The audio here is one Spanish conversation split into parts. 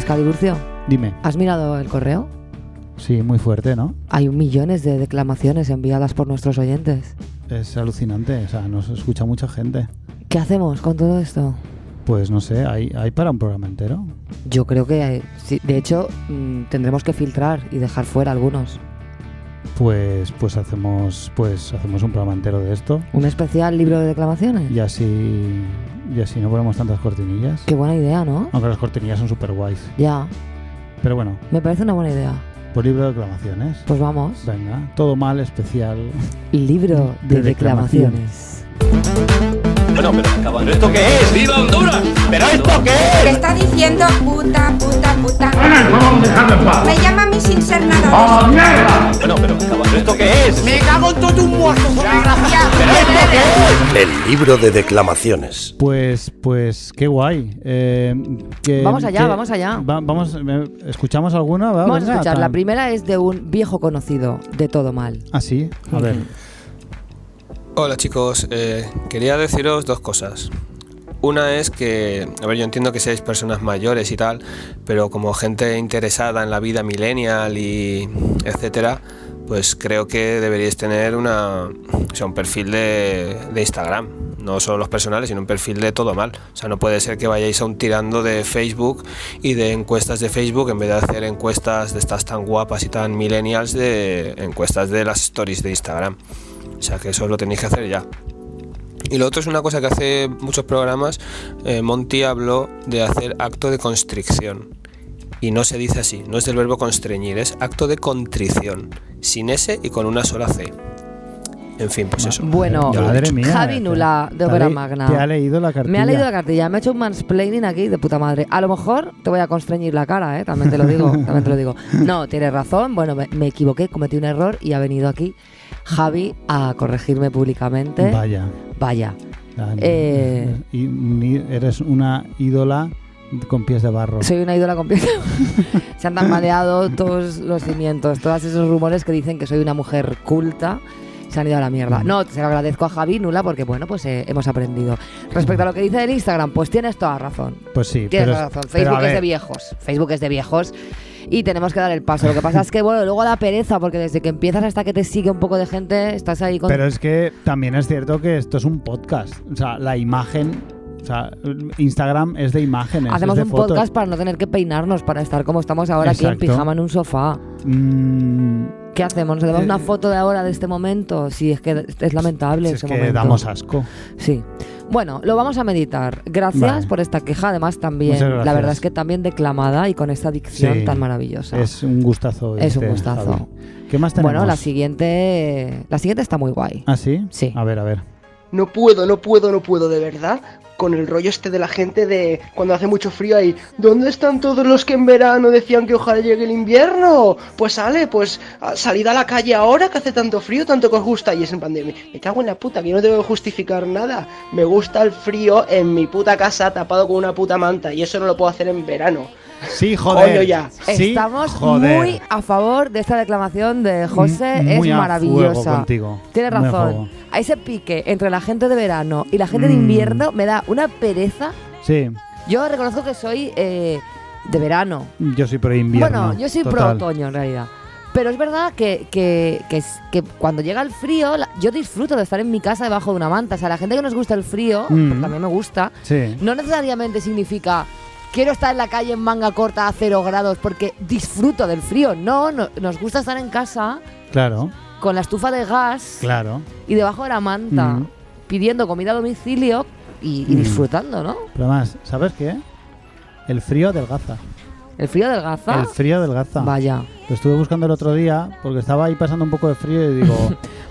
Caliburcio, Dime. ¿has mirado el correo? Sí, muy fuerte, ¿no? Hay millones de declamaciones enviadas por nuestros oyentes. Es alucinante, o sea, nos escucha mucha gente. ¿Qué hacemos con todo esto? Pues no sé, ¿hay para un programa entero? Yo creo que sí, de hecho tendremos que filtrar y dejar fuera algunos. Pues hacemos un programa entero de esto. ¿Un especial libro de declamaciones? Y así no ponemos tantas cortinillas. Qué buena idea, ¿no? Aunque las cortinillas son súper guays. Ya, Pero bueno, me parece una buena idea. pues libro de declamaciones. Pues vamos. Venga, todo mal especial. Libro de De declamaciones. Bueno, pero acaba. ¿Pero esto qué es? ¡Viva Honduras! ¿Pero esto qué ¿Qué es? está diciendo puta? ¡Ana, no vamos a dejarlo en paz! Me llama a mí sin ser nada. ¡Oh, mierda! Bueno, pero acaba. ¿Pero esto qué es? Me cago en todo un muerto, desgraciado. ¿Pero esto qué es? El libro de declamaciones. Pues qué guay. Vamos allá. ¿Escuchamos alguna? Va, Vamos venga, a escuchar. tan- La primera es de un viejo conocido de Todo Mal. Ah, sí, a ver. Hola chicos, quería deciros dos cosas. Una es que, a ver, yo entiendo que seáis personas mayores y tal, pero como gente interesada en la vida millennial y etcétera, pues creo que deberíais tener un perfil de Instagram, no solo los personales, sino un perfil de Todo Mal. O sea, no puede ser que vayáis aún tirando de Facebook y de encuestas de Facebook en vez de hacer encuestas de estas tan guapas y tan millennials, de encuestas de las stories de Instagram. O sea, que eso lo tenéis que hacer ya. Y lo otro es una cosa que hace muchos programas. Monty habló de hacer acto de constricción. Y no se dice así, no es del verbo constreñir, es acto de contrición. Sin S y con una sola C. En fin, pues eso. Bueno, Ya lo he Madre dicho. mía. Javi Nula, de Ópera Magna. Te ha leído la cartilla. Me ha leído la cartilla, me ha hecho un mansplaining aquí de puta madre. A lo mejor te voy a constreñir la cara, también te lo digo, No, tienes razón, bueno, me equivoqué, cometí un error y ha venido aquí Javi a corregirme públicamente. Vaya. Eres una ídola con pies de barro. Soy una ídola con pies. Se han tambaleado todos los cimientos, todos esos rumores que dicen que soy una mujer culta. Se han ido a la mierda. No, se lo agradezco a Javi Nula porque, bueno, pues hemos aprendido. Respecto a lo que dice del Instagram, pues tienes toda razón. Pues sí. Tienes toda razón. Facebook es de viejos. Facebook es de viejos y tenemos que dar el paso. Lo que pasa es que, bueno, luego da pereza porque desde que empiezas hasta que te sigue un poco de gente, estás ahí con... Pero es que también es cierto que esto es un podcast. O sea, la imagen... O sea, Instagram es de imágenes. Hacemos es de un fotos. podcast para no tener que peinarnos, para estar como estamos ahora aquí en Exacto. pijama en un sofá. ¿Qué hacemos? ¿Nos hacemos una foto de ahora, de este momento? Sí, es que es lamentable Si ese es que momento. damos asco. Sí. Bueno, lo vamos a meditar. Gracias Vale. por esta queja. Además, también, Muchas gracias. la verdad es que también declamada y con esta dicción Sí. tan maravillosa. Es un gustazo. Es un gustazo. Javi. ¿Qué más tenemos? Bueno, la siguiente está muy guay. ¿Ah, sí? Sí. A ver. No puedo, de verdad, con el rollo este de la gente de cuando hace mucho frío ahí. ¿Dónde están todos los que en verano decían que ojalá llegue el invierno? Pues salid a la calle ahora que hace tanto frío, tanto que os gusta. Y es en pandemia. Me cago en la puta, que yo no tengo que justificar nada. Me gusta el frío en mi puta casa tapado con una puta manta y eso no lo puedo hacer en verano. Sí, joder. Coño, ya. Sí, Estamos joder. muy a favor de esta declamación de José, Muy es a maravillosa. fuego contigo. Tienes Muy a razón. fuego. A ese pique entre la gente de verano y la gente de invierno me da una pereza. Sí, Yo reconozco que soy de verano. yo soy pro invierno. Bueno, yo soy pro total. otoño en realidad. Pero es verdad que cuando llega el frío, yo disfruto de estar en mi casa debajo de una manta. O sea, la gente que nos gusta el frío, porque también me gusta, Sí. no necesariamente significa quiero estar en la calle en manga corta a 0 grados porque disfruto del frío. No, nos gusta estar en casa Claro, con la estufa de gas claro. y debajo de la manta, pidiendo comida a domicilio y disfrutando, ¿no? Pero además, ¿sabes qué? El frío adelgaza. El frío adelgaza. El frío adelgaza. Vaya. Lo estuve buscando el otro día porque estaba ahí pasando un poco de frío y digo...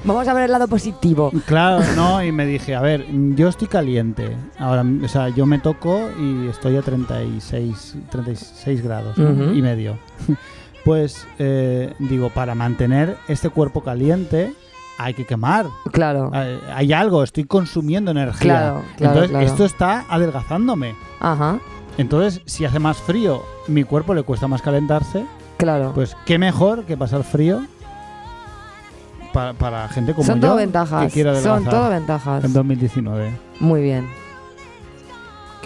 Vamos a ver el lado positivo. Claro, no, y me dije, a ver, yo estoy caliente. Ahora, o sea, yo me toco y estoy a 36 grados, ¿no? Ujú. Y medio. Pues, digo, para mantener este cuerpo caliente hay que quemar. Claro. Hay algo, estoy consumiendo energía. Claro, Entonces, claro. esto está adelgazándome. Ajá. Entonces, si hace más frío, mi cuerpo le cuesta más calentarse, Claro. pues qué mejor que pasar frío para gente como Son yo todo ventajas. que quiera adelgazar Son todo ventajas. en 2019. Muy bien.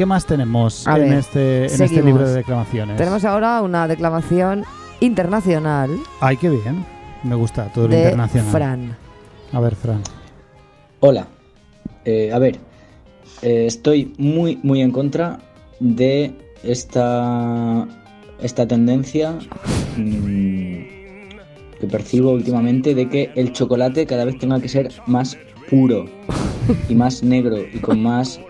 ¿qué más tenemos A en ver, este seguimos. libro de declamaciones? Tenemos ahora una declamación internacional Ay, qué bien. Me gusta todo lo de internacional. Fran. A ver, Fran. Hola. Estoy muy en contra de esta tendencia que percibo últimamente de que el chocolate cada vez tenga que ser más puro y más negro y con más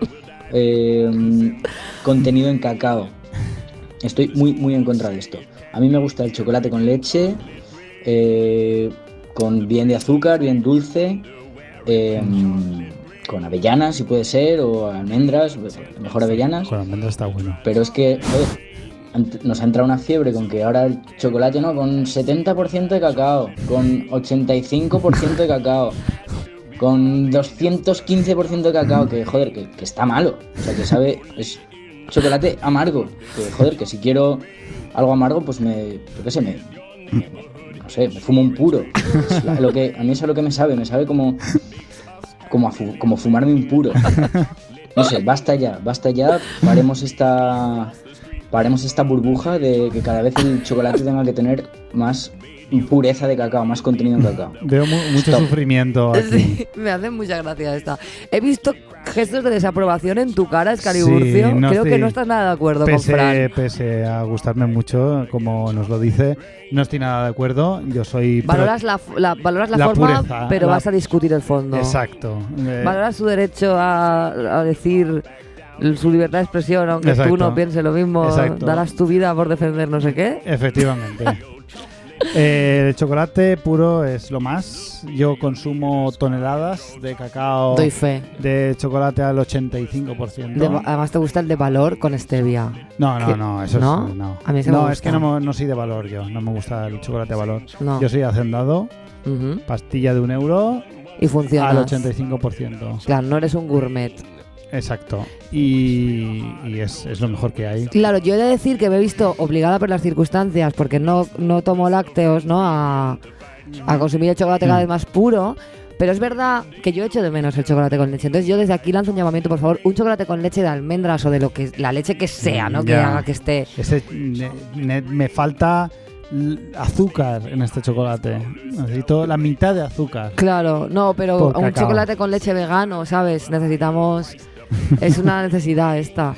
contenido en cacao. Estoy muy en contra de esto. A mí me gusta el chocolate con leche, con bien de azúcar, bien dulce, con avellanas si puede ser, o almendras, mejor avellanas. Con almendras está bueno. Pero es que nos ha entrado una fiebre con que ahora el chocolate, ¿no? Con 70% de cacao, con 85% de cacao, con 215% de cacao, que joder, que está malo. O sea, que sabe, es chocolate amargo. Que joder, que si quiero algo amargo, pues me fumo un puro. A mí eso es lo que me sabe como fumarme un puro. No sé, basta ya, paremos esta burbuja de que cada vez el chocolate tenga que tener más pureza de cacao, más contenido en cacao. Veo mucho sufrimiento aquí. Sí, me hace mucha gracia esta. He visto gestos de desaprobación en tu cara, Escaliburcio. Sí, Creo que no estás nada de acuerdo con Fran. Pese a gustarme mucho, como nos lo dice, no estoy nada de acuerdo. Yo soy... Valoras la forma, pureza, pero vas a discutir el fondo. Exacto. Valoras su derecho a decir su libertad de expresión, aunque Exacto. tú no pienses lo mismo. Exacto. Darás tu vida por defender no sé qué. Efectivamente. El chocolate puro es lo más. Yo consumo toneladas de cacao. Doy fe. De chocolate al 85%. Además te gusta el de valor con stevia. No, eso ¿No? es... No, A mí se me gusta. Es que no soy de valor yo. No me gusta el chocolate de valor. No. Yo soy hacendado. Pastilla de €1 y funciona al 85%. Claro, no eres un gourmet. Exacto. Y es lo mejor que hay. Claro, yo he de decir que me he visto obligada por las circunstancias, porque no tomo lácteos, ¿no? A consumir el chocolate cada vez más puro. Pero es verdad que yo echo de menos el chocolate con leche. Entonces yo desde aquí lanzo un llamamiento, por favor, un chocolate con leche de almendras o de lo que la leche que sea, ¿no? Que haga que esté... Me falta azúcar en este chocolate. Necesito la mitad de azúcar. Claro, no, pero Por un cacao. chocolate con leche vegano, ¿sabes? Necesitamos... Es una necesidad esta.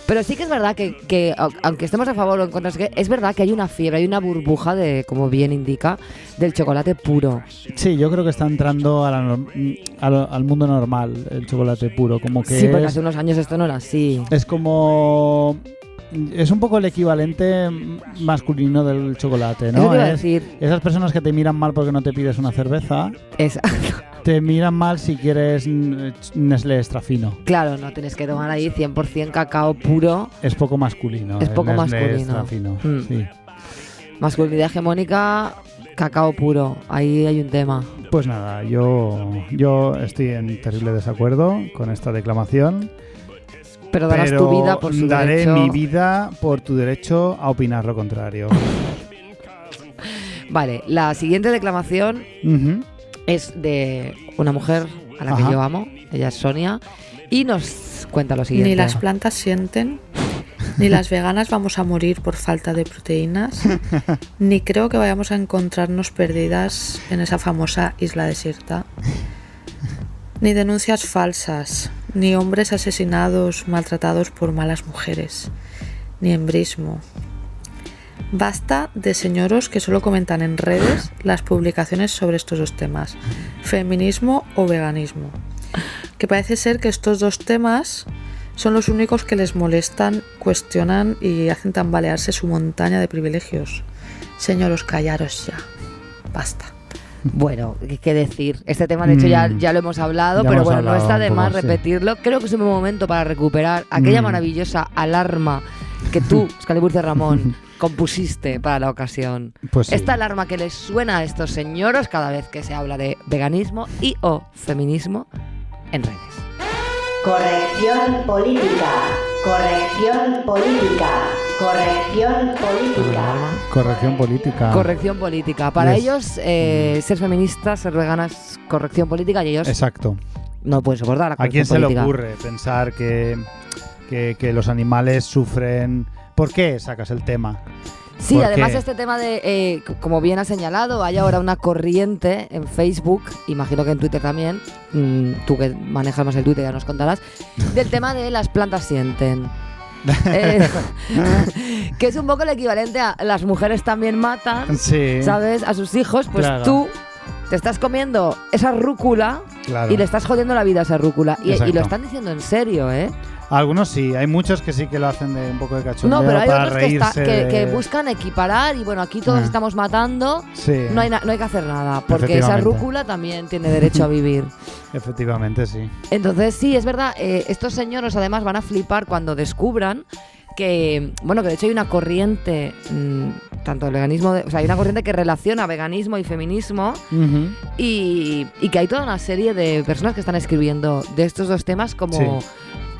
Pero sí que es verdad que aunque estemos a favor o en contra, es verdad que hay una fiebre, hay una burbuja de, como bien indica, del chocolate puro. Sí, yo creo que está entrando al mundo normal el chocolate puro. Como que sí, porque hace unos años esto no era así. Es como... Es un poco el equivalente masculino del chocolate, ¿no? Eso te iba a decir. Esas personas que te miran mal porque no te pides una cerveza. Exacto. Te miran mal si quieres Nestlé extra fino. Claro, no tienes que tomar ahí 100% cacao puro. Es poco masculino. Es poco Nestlé masculino. extra fino, sí. Masculinidad hegemónica, cacao puro. Ahí hay un tema. Pues nada, yo estoy en terrible desacuerdo con esta declamación. Pero darás tu vida por su derecho. Daré mi vida por tu derecho a opinar lo contrario. Vale, la siguiente declamación es de una mujer a la que yo amo. Ella es Sonia. Y nos cuenta lo siguiente. Ni las plantas sienten, ni las veganas vamos a morir por falta de proteínas, ni creo que vayamos a encontrarnos perdidas en esa famosa isla desierta. Ni denuncias falsas, ni hombres asesinados, maltratados por malas mujeres, ni embrismo. Basta de señoros que solo comentan en redes las publicaciones sobre estos dos temas, feminismo o veganismo. Que parece ser que estos dos temas son los únicos que les molestan, cuestionan y hacen tambalearse su montaña de privilegios. Señoros, callaros ya. Basta. Bueno, ¿qué decir? Este tema, de hecho, ya lo hemos hablado, pero bueno, no está de más repetirlo. Creo que es un buen momento para recuperar aquella maravillosa alarma que tú, Escaliburcio Ramón, compusiste para la ocasión. Pues sí. Esta alarma que les suena a estos señoros cada vez que se habla de veganismo y o feminismo en redes. Corrección política. Corrección política. Corrección política. Corrección política. Corrección política. Para ellos, ser feministas, ser veganas, corrección política, y ellos Exacto. no pueden soportar la ¿A quién corrección se política. le ocurre pensar que que los animales sufren. ¿Por qué sacas el tema? Sí, ¿Por además qué? este tema de, como bien ha señalado, hay ahora una corriente en Facebook, imagino que en Twitter también, tú que manejas más el Twitter ya nos contarás, del tema de las plantas sienten. Que es un poco el equivalente a las mujeres también matan, Sí. ¿sabes? A sus hijos, pues Claro. tú te estás comiendo esa rúcula Claro. y le estás jodiendo la vida a esa rúcula. Y Exacto. lo están diciendo en serio, ¿eh? Algunos sí, hay muchos que sí que lo hacen de un poco de cachondeo No, pero hay para otros reírse que de- buscan equiparar y bueno, aquí todos estamos matando, Sí. no hay que hacer nada, porque esa Efectivamente. rúcula también tiene derecho a vivir. Efectivamente, sí. Entonces sí, es verdad, estos señores además van a flipar cuando descubran que, bueno, que de hecho hay una corriente, tanto el veganismo, o sea, hay una corriente que relaciona veganismo y feminismo Ujú. y que hay toda una serie de personas que están escribiendo de estos dos temas como... Sí.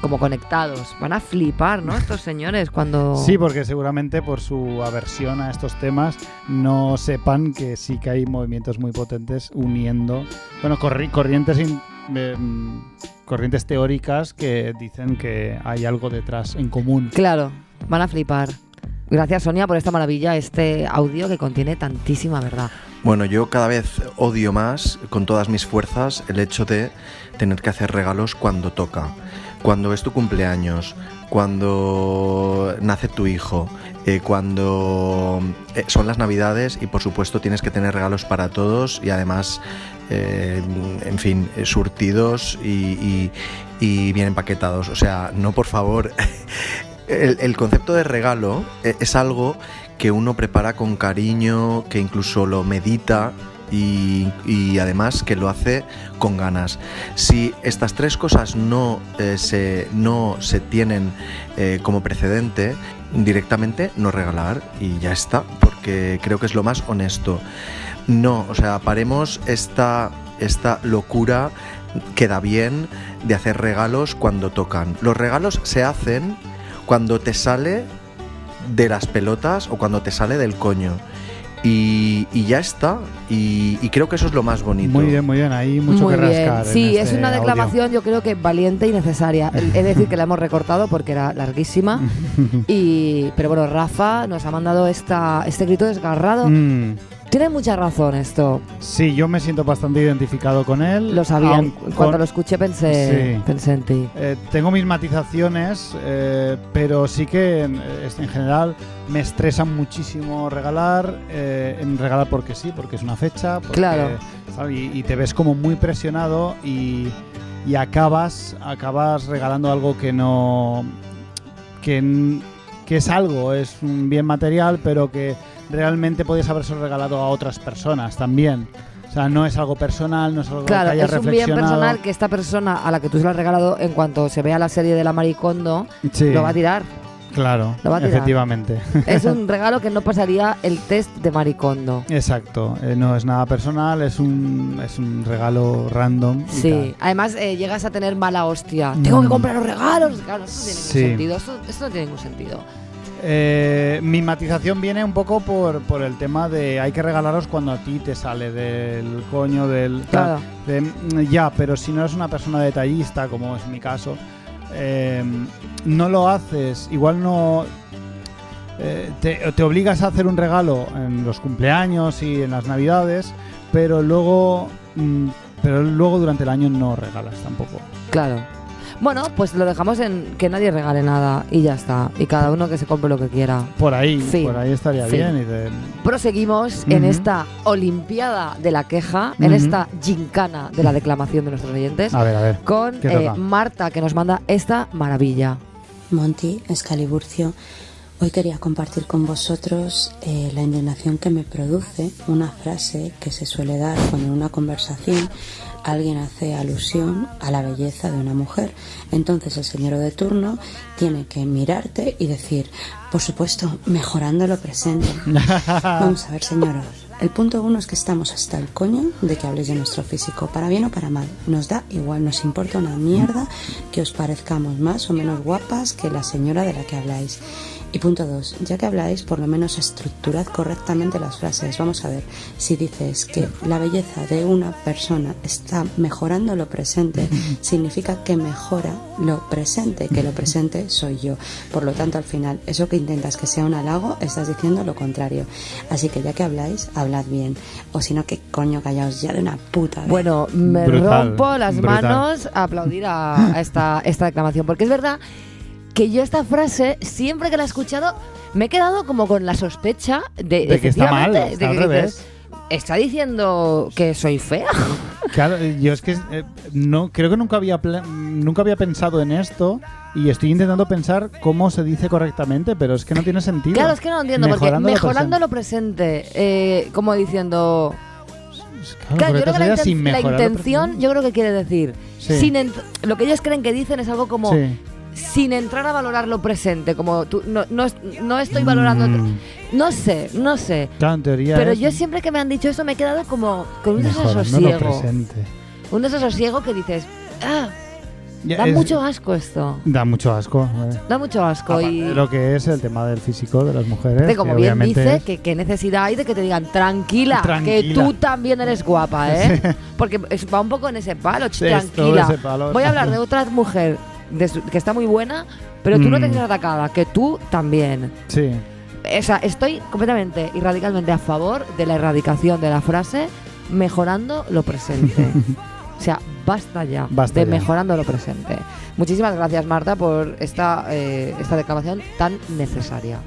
como conectados. Van a flipar, ¿no? Estos señores cuando... Sí, porque seguramente por su aversión a estos temas no sepan que sí que hay movimientos muy potentes uniendo, bueno, corrientes teóricas que dicen que hay algo detrás en común. Claro, van a flipar. Gracias, Sonia, por esta maravilla, este audio que contiene tantísima verdad. Bueno, yo cada vez odio más, con todas mis fuerzas, el hecho de tener que hacer regalos cuando toca. Cuando es tu cumpleaños, cuando nace tu hijo, cuando son las Navidades y por supuesto tienes que tener regalos para todos y además, en fin, surtidos y bien empaquetados. O sea, no, por favor. El concepto de regalo es algo que uno prepara con cariño, que incluso lo medita y además que lo hace con ganas. Si estas tres cosas no se tienen como precedente, directamente no regalar y ya está, porque creo que es lo más honesto. No, o sea, paremos esta locura que da bien de hacer regalos cuando tocan. Los regalos se hacen cuando te sale de las pelotas o cuando te sale del coño. Y ya está. Y creo que eso es lo más bonito. Muy bien, hay mucho Muy que bien. rascar. en Sí, este es una audio. declamación yo creo que valiente y necesaria. Es decir, que la hemos recortado porque era larguísima. Pero bueno, Rafa nos ha mandado este grito desgarrado. Tiene mucha razón esto. Sí, yo me siento bastante identificado con él. Lo sabía. Cuando lo escuché pensé en ti. Tengo mis matizaciones, pero sí que en general me estresa muchísimo regalar porque sí, porque es una fecha. Porque, Claro. ¿sabes? Y te ves como muy presionado y acabas regalando algo que no... que es algo, es un bien material, pero que realmente podías haberse regalado a otras personas también. O sea, no es algo personal, no es algo Claro, que hayas es un bien reflexionado. personal que esta persona a la que tú se lo has regalado, en cuanto se vea la serie de la Maricondo, Sí. lo va a tirar. Claro, Lo va a tirar. efectivamente. Es un regalo que no pasaría el test de Maricondo. Exacto, no es nada personal, es un regalo random. y Sí, además llegas a tener mala hostia. Tengo que comprar los regalos. Claro, esto no tiene ningún Sí. sentido. Esto no tiene ningún sentido. Mi matización viene un poco por el tema de hay que regalaros cuando a ti te sale del coño, del... Claro. Ya, pero si no eres una persona detallista, como es mi caso, no lo haces, igual no... te obligas a hacer un regalo en los cumpleaños y en las Navidades, pero luego durante el año no regalas tampoco. Claro. Bueno, pues lo dejamos en que nadie regale nada y ya está. Y cada uno que se compre lo que quiera. Por ahí Fin. estaría Fin. bien. Proseguimos en esta Olimpiada de la queja, en esta gincana de la declamación de nuestros oyentes, A ver. con ¿qué toca? Marta, que nos manda esta maravilla. Monty, Excaliburcio, hoy quería compartir con vosotros la indignación que me produce una frase que se suele dar cuando en una conversación alguien hace alusión a la belleza de una mujer. Entonces el señor de turno tiene que mirarte y decir, por supuesto, mejorando lo presente. Vamos a ver, señoros. El punto 1 es que estamos hasta el coño de que habléis de nuestro físico, para bien o para mal. Nos da igual, nos importa una mierda que os parezcamos más o menos guapas que la señora de la que habláis. Y punto 2, ya que habláis, por lo menos estructurad correctamente las frases. Vamos a ver, si dices que la belleza de una persona está mejorando lo presente, significa que mejora lo presente, que lo presente soy yo. Por lo tanto, al final, eso que intentas que sea un halago, estás diciendo lo contrario. Así que ya que habláis, hablad bien. O si no, que coño, callaos ya de una puta vez. Bueno, me rompo las manos a aplaudir a esta declamación, porque es verdad que yo esta frase, siempre que la he escuchado, me he quedado como con la sospecha de que está mal, de está que al revés. ¿Está diciendo que soy fea? Claro, yo es que no creo que nunca había pensado en esto y estoy intentando pensar cómo se dice correctamente, pero es que no tiene sentido. Claro, es que no lo entiendo, porque mejorando lo presente, como diciendo... Claro, yo creo que la intención, yo creo que quiere decir, lo que ellos creen que dicen es algo como... sin entrar a valorar lo presente, como tú no estoy valorando, no sé. Claro, en teoría pero yo siempre que me han dicho eso me he quedado como con un desasosiego. Un desasosiego que dices, da mucho asco esto. Da mucho asco. Da mucho asco. Y lo que es el tema del físico de las mujeres. Como bien dice, que necesidad hay de que te digan tranquila, que tú también eres guapa, ¿eh? Sí. Porque va un poco en ese palo, tranquila. Ese palo. Voy a hablar de otra mujer que está muy buena, pero tú no te sientes atacada, que tú también. Sí. O sea, estoy completamente y radicalmente a favor de la erradicación de la frase mejorando lo presente. O sea, basta ya de mejorando lo presente. Muchísimas gracias, Marta, por esta declaración tan necesaria.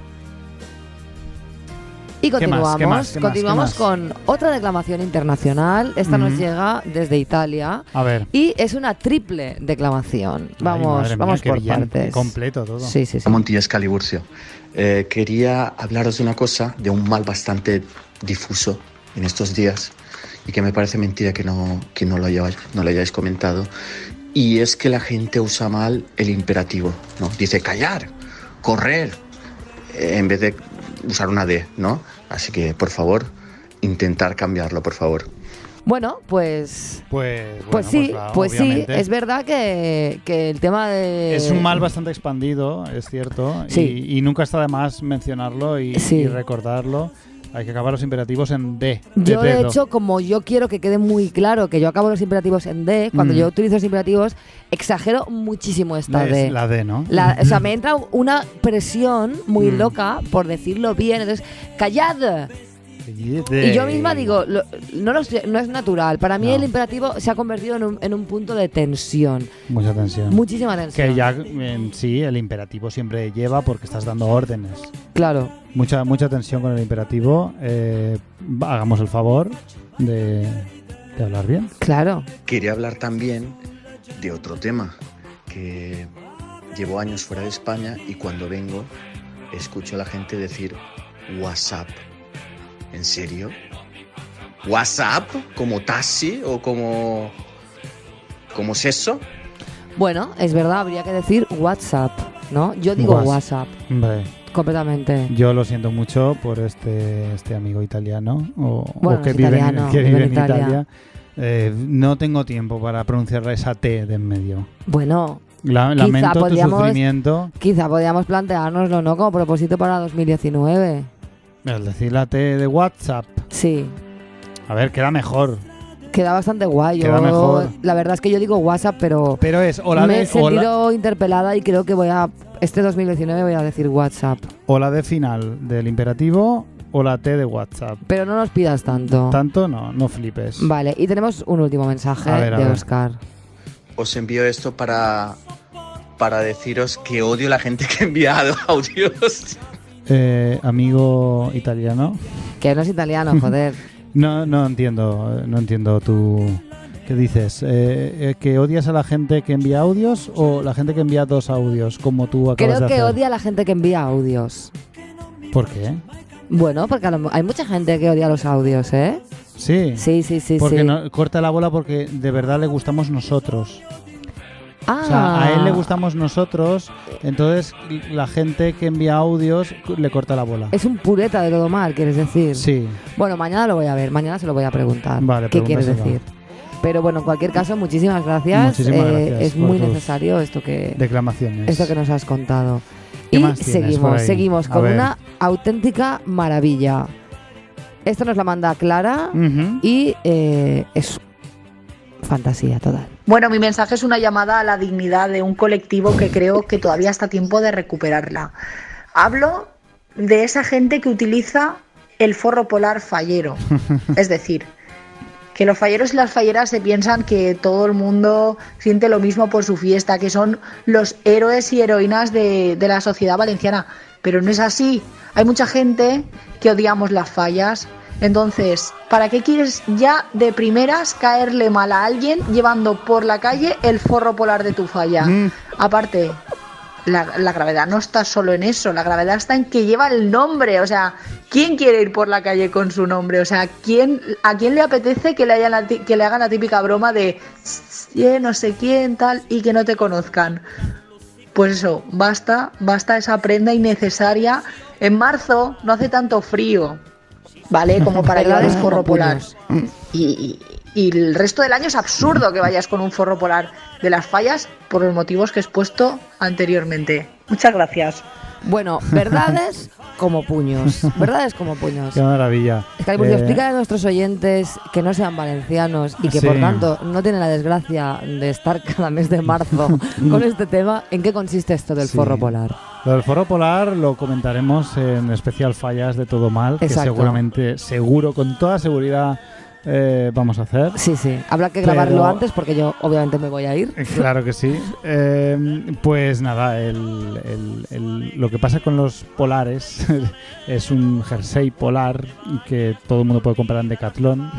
Y continuamos con otra declamación internacional. Esta nos llega desde Italia. A ver. Y es una triple declamación. Vamos por partes. Completo todo. Sí. Montilla Scaliburcio. Quería hablaros de una cosa, de un mal bastante difuso en estos días y que me parece mentira que no lo hayáis comentado. Y es que la gente usa mal el imperativo, ¿no? Dice callar, correr, en vez de usar una D, ¿no? Así que, por favor, intentar cambiarlo, por favor. Bueno, pues sí, es verdad que el tema de... Es un mal bastante expandido, es cierto, y nunca está de más mencionarlo y recordarlo. Hay que acabar los imperativos en D. Yo, de hecho, como yo quiero que quede muy claro que yo acabo los imperativos en D, cuando yo utilizo los imperativos, exagero muchísimo esta D. La D, ¿no? O sea, me entra una presión muy loca por decirlo bien. Entonces, ¡callad! Y yo misma digo, no es natural. Para mí el imperativo se ha convertido en un punto de tensión. Mucha tensión. Muchísima tensión. Que ya en sí el imperativo siempre lleva porque estás dando órdenes. Claro. Mucha tensión con el imperativo. Hagamos el favor de hablar bien. Claro. Quería hablar también de otro tema, que llevo años fuera de España y cuando vengo escucho a la gente decir WhatsApp. ¿En serio? ¿WhatsApp? ¿Como taxi o como sexo? Bueno, es verdad, habría que decir WhatsApp, ¿no? Yo digo WhatsApp. Hombre. Completamente. Yo lo siento mucho por este amigo italiano o que vive en Italia. No tengo tiempo para pronunciar esa T de en medio. Bueno, lamento tu sufrimiento. Quizá podríamos planteárnoslo, ¿no? Como propósito para 2019. Es decir, la T de WhatsApp. Sí. A ver, queda mejor. Queda bastante guay. Queda mejor. La verdad es que yo digo WhatsApp, pero es me he sentido interpelada y creo que este 2019 voy a decir WhatsApp. O la D final del imperativo o la T de WhatsApp. Pero no nos pidas tanto. Tanto no flipes. Vale, y tenemos un último mensaje de Óscar. Os envío esto para deciros que odio a la gente que ha enviado audios. Amigo italiano. Que no es italiano, joder. No entiendo tú. ¿Qué dices? ¿Que odias a la gente que envía audios o la gente que envía 2 audios como tú acabas de hacer? Creo que odia a la gente que envía audios. ¿Por qué? Bueno, porque hay mucha gente que odia los audios, ¿eh? Sí. Sí. Porque no, corta la bola porque de verdad le gustamos nosotros. Ah. O sea, a él le gustamos nosotros, entonces la gente que envía audios le corta la bola. Es un pureta de todo mal, ¿quieres decir? Sí. Bueno, mañana lo voy a ver, mañana se lo voy a preguntar. Vale, ¿qué quieres decir? Pero bueno, en cualquier caso, muchísimas gracias. Muchísimas gracias es por muy tus necesario esto que declamaciones. nos has contado. ¿Qué Y más tienes por ahí? seguimos A con ver. una auténtica maravilla. Esto nos la manda Clara y es fantasía total. Bueno, mi mensaje es una llamada a la dignidad de un colectivo que creo que todavía está a tiempo de recuperarla. Hablo de esa gente que utiliza el forro polar fallero. Es decir, que los falleros y las falleras se piensan que todo el mundo siente lo mismo por su fiesta, que son los héroes y heroínas de la sociedad valenciana. Pero no es así. Hay mucha gente que odiamos las fallas. Entonces, ¿para qué quieres ya de primeras caerle mal a alguien llevando por la calle el forro polar de tu falla? Aparte, la gravedad no está solo en eso, la gravedad está en que lleva el nombre. O sea, ¿quién quiere ir por la calle con su nombre? O sea, ¿a quién le apetece que le hagan la típica broma de no sé quién, tal, y que no te conozcan? Pues eso, basta esa prenda innecesaria. En marzo no hace tanto frío, ¿vale? Como para llevar un forro polar. Y el resto del año es absurdo que vayas con un forro polar de las fallas por los motivos que he expuesto anteriormente. Muchas gracias. Bueno, verdades como puños. Verdades como puños. Qué maravilla. Excalibur, explica a nuestros oyentes que no sean valencianos y que Sí. por tanto no tienen la desgracia de estar cada mes de marzo con este tema, ¿en qué consiste esto del Sí. forro polar? Lo del forro polar lo comentaremos en especial fallas de todo mal, que Exacto. seguro, con toda seguridad vamos a hacer. Sí, habrá que grabarlo Pero- antes porque yo obviamente me voy a ir. Claro que sí. Pues nada, lo que pasa con los polares es un jersey polar que todo el mundo puede comprar en Decathlon.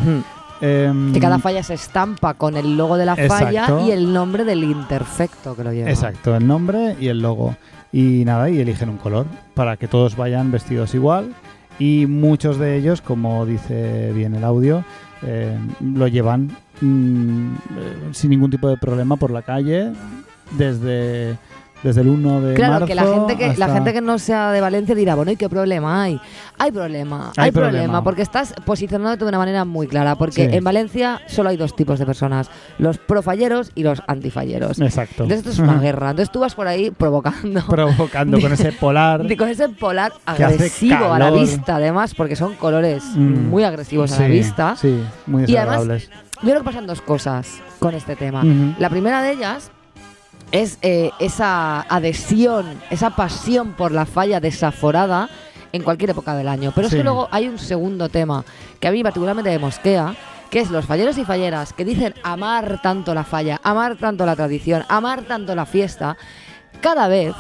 Que cada falla se estampa con el logo de la falla Exacto. y el nombre del imperfecto que lo lleva. Exacto, el nombre y el logo. Y nada, y eligen un color para que todos vayan vestidos igual. Y muchos de ellos, como dice bien el audio, lo llevan sin ningún tipo de problema por la calle desde el 1 de Claro, marzo que la hasta- gente que no sea de Valencia dirá, bueno, ¿y qué problema hay? Hay problema, porque estás posicionándote de una manera muy clara, porque Sí. en Valencia solo hay dos tipos de personas, los profalleros y los antifalleros. Exacto. Entonces esto es una guerra, entonces tú vas por ahí provocando con ese polar con ese polar que hace agresivo a la calor. vista, además, porque son colores muy agresivos a la Sí, vista. Sí, muy Y además, desagradables. yo creo que pasan dos cosas con este tema. Ujú. La primera de ellas es esa adhesión, esa pasión por la falla desaforada en cualquier época del año. Pero es Sí. que luego hay un segundo tema que a mí particularmente me mosquea, que es los falleros y falleras que dicen amar tanto la falla, amar tanto la tradición, amar tanto la fiesta, cada vez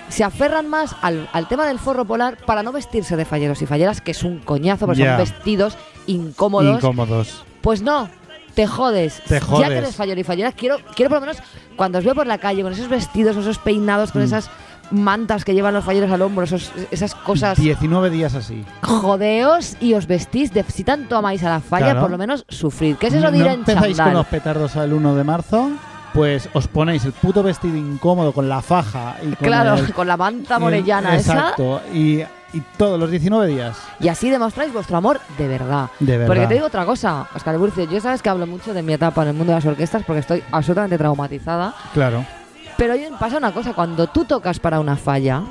se aferran más al tema del forro polar para no vestirse de falleros y falleras, que es un coñazo, porque Ya. son vestidos incómodos. Incómodos. Pues no, te jodes. Te Ya jodes. que eres fallero y fallera, quiero por lo menos cuando os veo por la calle con esos vestidos, esos peinados, con esas mantas que llevan los falleros al hombro, esas cosas. 19 días así. Jodeos y os vestís de, si tanto amáis a la falla, Claro. por lo menos sufrid. ¿Qué es eso de ¿No ir en empezáis con chándal? los petardos al 1 de marzo? Pues os ponéis el puto vestido incómodo con la faja y con Claro, el- con la manta morellana esa. Exacto. Y todos los 19 días. Y así demostráis vuestro amor de verdad. De verdad. Porque te digo otra cosa, Óscar Burcio, yo sabes que hablo mucho de mi etapa en el mundo de las orquestas porque estoy absolutamente traumatizada. Claro. Pero hoy pasa una cosa, cuando tú tocas para una falla,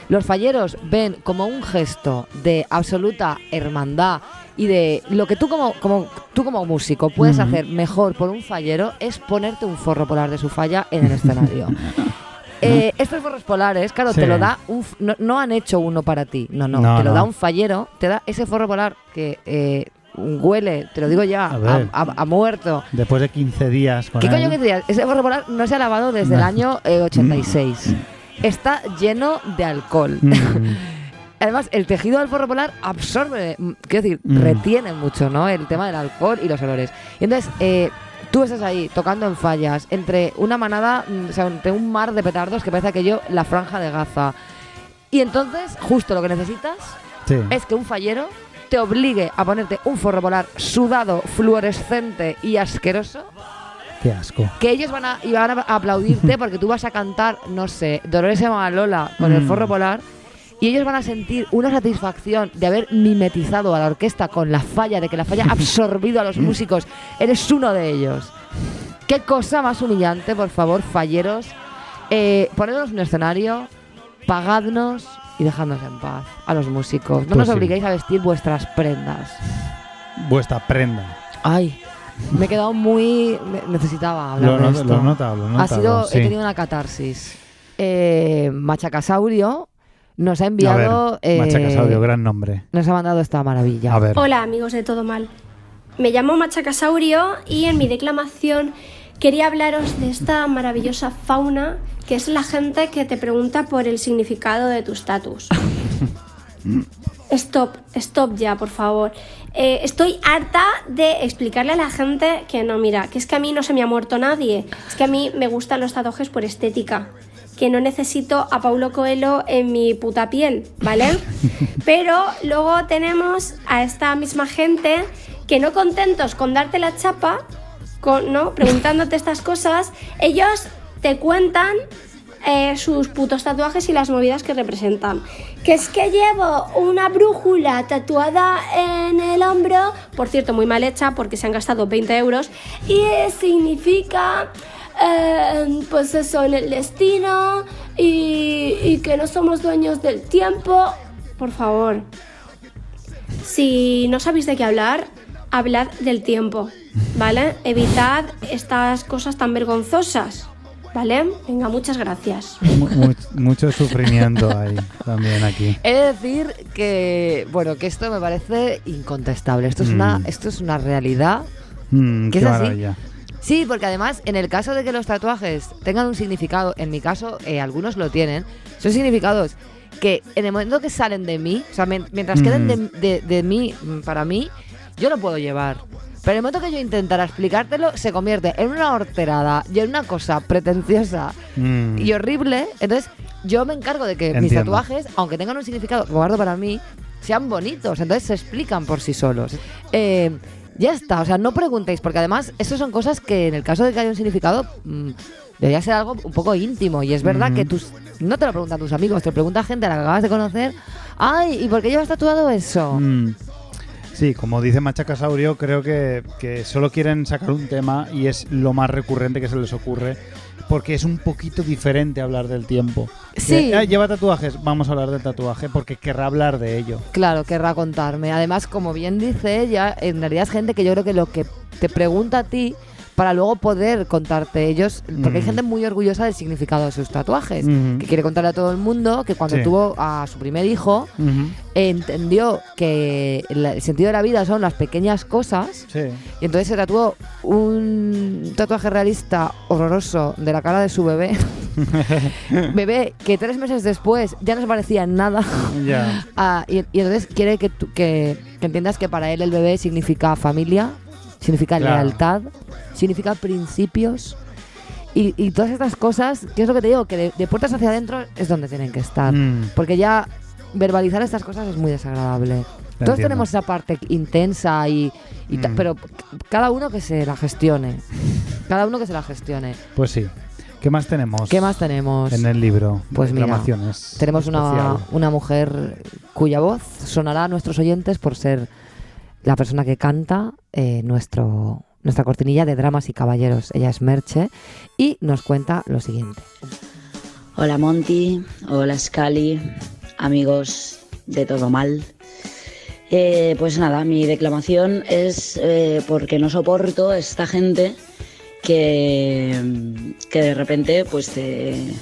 los falleros ven como un gesto de absoluta hermandad y de lo que tú como músico puedes Ujú. hacer mejor por un fallero es ponerte un forro polar de su falla en el escenario. Estos forros polares, claro, Sí. te lo da no han hecho uno para ti, no, No, te lo no. da un fallero, te da ese forro polar que huele, te lo digo ya, A ver. a muerto. Después de 15 días con ¿Qué él. coño que te digas? Ese forro polar no se ha lavado desde el No. año 86. Está lleno de alcohol. Además, el tejido del forro polar absorbe, quiero decir, retiene mucho, ¿no? El tema del alcohol y los olores. Y entonces, tú estás ahí tocando en fallas, entre una manada, o sea, entre un mar de petardos que parece aquello la franja de Gaza. Y entonces, justo lo que necesitas Sí. es que un fallero te obligue a ponerte un forro polar sudado, fluorescente y asqueroso, Qué asco. que ellos van a aplaudirte porque tú vas a cantar, no sé, Dolores Lola con el forro polar y ellos van a sentir una satisfacción de haber mimetizado a la orquesta con la falla, de que la falla ha absorbido a los músicos. Eres uno de ellos. Qué cosa más humillante, por favor, falleros. Ponednos un escenario, pagadnos y dejadnos en paz a los músicos. No Pues nos sí. obliguéis a vestir vuestras prendas. Vuestra prenda. Ay, me he quedado muy... necesitaba hablar de esto. Lo he notado, sí. He tenido una catarsis. Machacasaurio nos ha enviado... A ver, Machacasaurio, gran nombre. Nos ha mandado esta maravilla. A ver. Hola amigos de Todo Mal. Me llamo Machacasaurio y en mi declamación quería hablaros de esta maravillosa fauna que es la gente que te pregunta por el significado de tu estatus. Stop ya, por favor. Estoy harta de explicarle a la gente que no, mira, que es que a mí no se me ha muerto nadie, es que a mí me gustan los tatuajes por estética, que no necesito a Paulo Coelho en mi puta piel, ¿vale? Pero luego tenemos a esta misma gente que no contentos con darte la chapa, ¿no? Preguntándote estas cosas, ellos te cuentan sus putos tatuajes y las movidas que representan. Que es que llevo una brújula tatuada en el hombro, por cierto muy mal hecha porque se han gastado 20 euros, y significa pues eso, en el destino y que no somos dueños del tiempo. Por favor, si no sabéis de qué hablar, hablad del tiempo, ¿vale? Evitad estas cosas tan vergonzosas, ¿vale? Venga, muchas gracias. Mucho sufrimiento hay también aquí. He de decir que, bueno, que esto me parece incontestable. Esto es una realidad. Que Qué es así. maravilla. Sí, porque además, en el caso de que los tatuajes tengan un significado, en mi caso, algunos lo tienen, son significados que en el momento que salen de mí, o sea, mientras queden de mí, para mí, yo lo puedo llevar. Pero en el momento que yo intentara explicártelo, se convierte en una horterada y en una cosa pretenciosa y horrible. Entonces, yo me encargo de que mis tatuajes, aunque tengan un significado que guardo para mí, sean bonitos. Entonces, se explican por sí solos. Ya está, o sea, no preguntéis, porque además, eso son cosas que en el caso de que haya un significado, debería ser algo un poco íntimo. Y es verdad que no te lo preguntan tus amigos, te lo pregunta gente a la que acabas de conocer. Ay, ¿y por qué llevas tatuado eso? Sí, como dice Machacasaurio, creo que solo quieren sacar un tema y es lo más recurrente que se les ocurre, porque es un poquito diferente hablar del tiempo. Sí. Lleva tatuajes, vamos a hablar del tatuaje, porque querrá hablar de ello. Claro, querrá contarme. Además, como bien dice ella, en realidad es gente que yo creo que lo que te pregunta a ti para luego poder contarte ellos, porque hay gente muy orgullosa del significado de sus tatuajes, que quiere contarle a todo el mundo que cuando tuvo a su primer hijo, entendió que el sentido de la vida son las pequeñas cosas, y entonces se tatuó un tatuaje realista horroroso de la cara de su bebé. Bebé que 3 meses después ya no se parecía en nada. Y entonces quiere que entiendas que para él el bebé significa familia, significa lealtad, significa principios y todas estas cosas, que es lo que te digo, que de puertas hacia adentro es donde tienen que estar, porque ya verbalizar estas cosas es muy desagradable. Todos tenemos esa parte intensa pero cada uno que se la gestione. Pues sí. ¿Qué más tenemos? En el libro. Pues mira, tenemos especial. una mujer cuya voz sonará a nuestros oyentes por ser la persona que canta nuestra cortinilla de Dramas y Caballeros. Ella es Merche y nos cuenta lo siguiente. Hola Monty, hola Scali, amigos de Todo Mal. Pues nada, mi declamación es porque no soporto esta gente que de repente pues te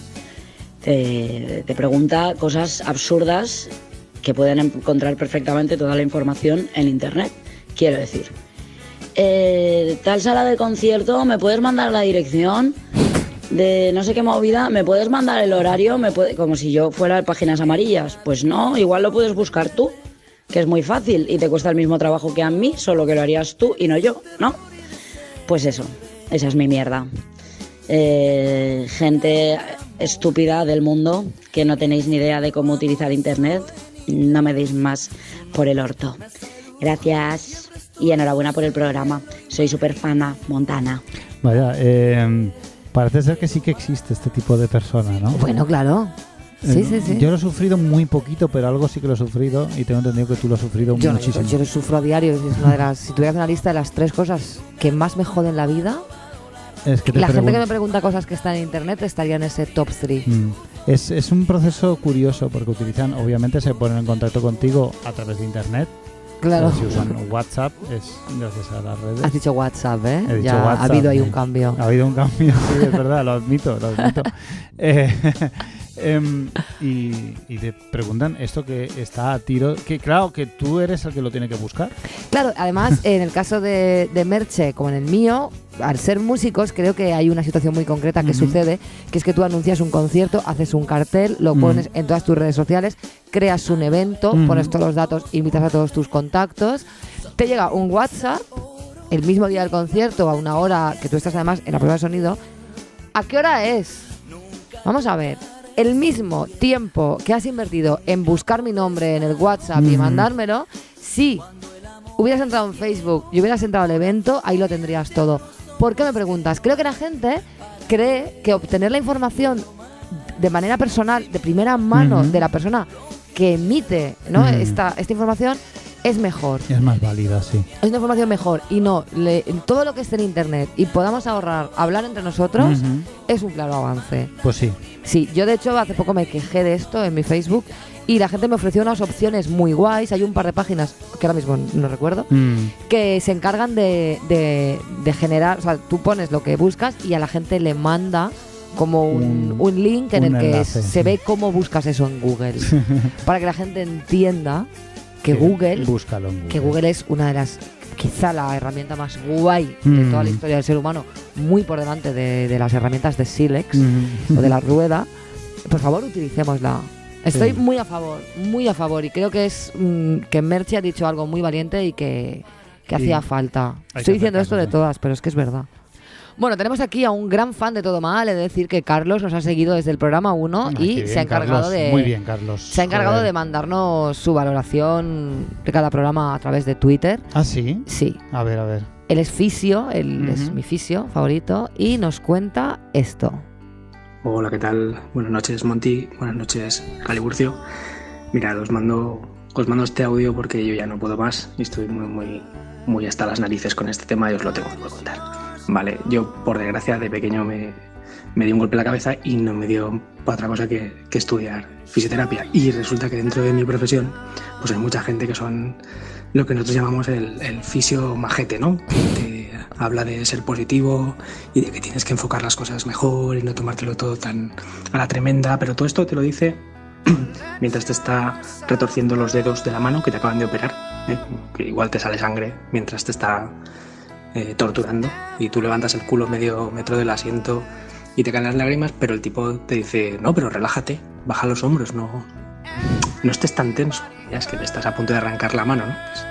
pregunta cosas absurdas que pueden encontrar perfectamente toda la información en internet. Quiero decir, tal sala de concierto, ¿me puedes mandar la dirección? De no sé qué movida, ¿me puedes mandar el horario? Como si yo fuera de Páginas Amarillas. Pues no, igual lo puedes buscar tú, que es muy fácil y te cuesta el mismo trabajo que a mí, solo que lo harías tú y no yo, ¿no? Pues eso, esa es mi mierda. Gente estúpida del mundo que no tenéis ni idea de cómo utilizar internet, no me deis más por el orto. Gracias y enhorabuena por el programa. Soy súper fana, Montana. Vaya, parece ser que sí que existe este tipo de persona, ¿no? Bueno, claro. Sí. Yo lo he sufrido muy poquito, pero algo sí que lo he sufrido y tengo entendido que tú lo has sufrido muchísimo. Yo lo sufro a diario. Es una de las, si tuvieras una lista de las 3 cosas que más me joden la vida, es que la gente que me pregunta cosas que están en internet estaría en ese top 3. Es un proceso curioso porque obviamente se ponen en contacto contigo a través de internet. Claro. Si usan WhatsApp es gracias a las redes. Has dicho WhatsApp, ¿eh? He dicho ya WhatsApp, ha habido ahí un cambio. Ha habido un cambio, sí, es verdad, lo admito. Y te preguntan esto que está a tiro, que claro, que tú eres el que lo tiene que buscar. Claro, además, en el caso de Merche, como en el mío, al ser músicos, creo que hay una situación muy concreta que sucede, que es que tú anuncias un concierto, haces un cartel, lo pones en todas tus redes sociales, creas un evento, pones todos los datos, invitas a todos tus contactos, te llega un WhatsApp el mismo día del concierto, a una hora que tú estás además en la prueba de sonido. ¿A qué hora es? Vamos a ver. El mismo tiempo que has invertido en buscar mi nombre en el WhatsApp y mandármelo, si hubieras entrado en Facebook y hubieras entrado al evento, ahí lo tendrías todo. ¿Por qué me preguntas? Creo que la gente cree que obtener la información de manera personal, de primera mano, de la persona que emite, ¿no? esta información, es mejor. Es más válida, sí. Es una información mejor. Y no, todo lo que esté en internet y podamos ahorrar hablar entre nosotros es un claro avance. Pues sí. Sí, yo de hecho hace poco me quejé de esto en mi Facebook y la gente me ofreció unas opciones muy guays. Hay un par de páginas, que ahora mismo no recuerdo, que se encargan de generar, o sea, tú pones lo que buscas y a la gente le manda como un link en el que enlace, se ve cómo buscas eso en Google. Para que la gente entienda que Google es una de las, quizá la herramienta más guay de toda la historia del ser humano, muy por delante de las herramientas de Silex o de la rueda. Por favor, utilicémosla. Estoy muy a favor y creo que es que Merche ha dicho algo muy valiente y que hacía falta. Estoy diciendo esto de todas, pero es que es verdad. Bueno, tenemos aquí a un gran fan de Todo Mal, he de decir que Carlos nos ha seguido desde el programa 1 y se ha encargado Muy bien, Carlos. Se ha encargado de mandarnos su valoración de cada programa a través de Twitter. ¿Ah, sí? Sí. A ver. Él es fisio, es mi fisio favorito y nos cuenta esto. Hola, ¿qué tal? Buenas noches, Monty. Buenas noches, Caliburcio. Mirad, os mando este audio porque yo ya no puedo más y estoy muy hasta las narices con este tema y os lo tengo que contar. Vale, yo por desgracia de pequeño me dio un golpe en la cabeza y no me dio para otra cosa que estudiar fisioterapia. Y resulta que dentro de mi profesión pues hay mucha gente que son lo que nosotros llamamos el fisio majete, ¿no? Que te habla de ser positivo y de que tienes que enfocar las cosas mejor y no tomártelo todo tan a la tremenda, pero todo esto te lo dice mientras te está retorciendo los dedos de la mano que te acaban de operar, que igual te sale sangre mientras te está torturando y tú levantas el culo medio metro del asiento y te caen las lágrimas, pero el tipo te dice, no, pero relájate, baja los hombros, no estés tan tenso, ya es que te estás a punto de arrancar la mano, ¿no? Pues,